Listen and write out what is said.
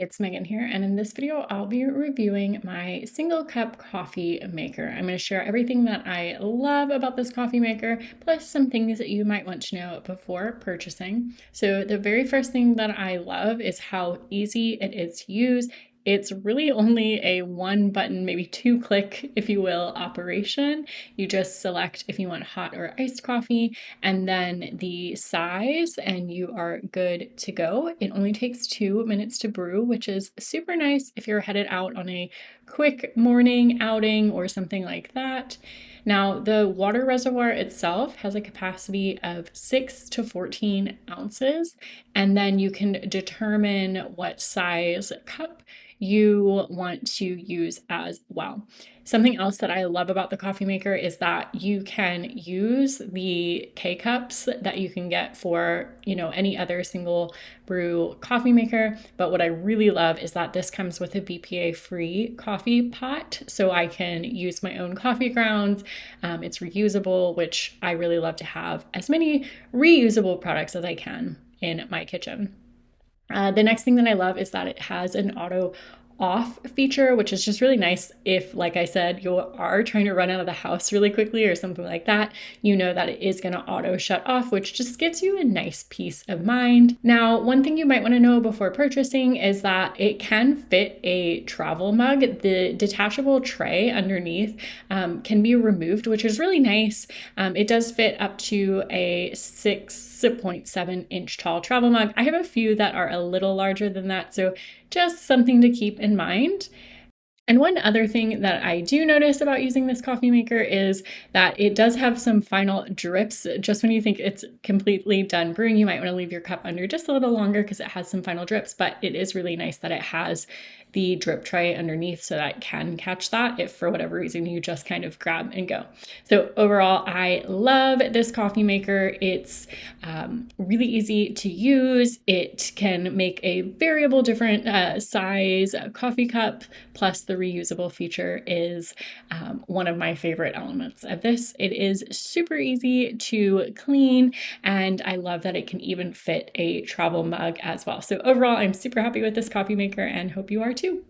It's Megan here, and in this video, I'll be reviewing my single cup coffee maker. I'm going to share everything that I love about this coffee maker, plus some things that you might want to know before purchasing. So the very first thing that I love is how easy it is to use. It's really only a one button, maybe two click, if you will, operation. You just select if you want hot or iced coffee and then the size, and you are good to go. It only takes 2 minutes to brew, which is super nice if you're headed out on a quick morning outing or something like that. Now, the water reservoir itself has a capacity of 6 to 14 ounces, and then you can determine what size cup you want to use as well. Something else that I love about the coffee maker is that you can use the K cups that you can get for, any other single brew coffee maker. But what I really love is that this comes with a BPA-free coffee pot, so I can use my own coffee grounds. It's reusable, which I really love to have as many reusable products as I can in my kitchen. The next thing that I love is that it has an auto off feature, which is just really nice if, like I said, you are trying to run out of the house really quickly or something like that. You know that it is going to auto shut off, which just gives you a nice peace of mind. Now, one thing you might want to know before purchasing is that it can fit a travel mug. The detachable tray underneath can be removed, which is really nice. It does fit up to a 6.7-inch tall travel mug. I have a few that are a little larger than that, so just something to keep in mind. And one other thing that I do notice about using this coffee maker is that it does have some final drips. Just when you think it's completely done brewing, you might want to leave your cup under just a little longer because it has some final drips, but it is really nice that it has the drip tray underneath so that it can catch that if for whatever reason you just kind of grab and go. So overall, I love this coffee maker. It's really easy to use. It can make a variable different size coffee cup, plus the reusable feature is one of my favorite elements of this. It is super easy to clean, and I love that it can even fit a travel mug as well. So overall, I'm super happy with this coffee maker and hope you are too.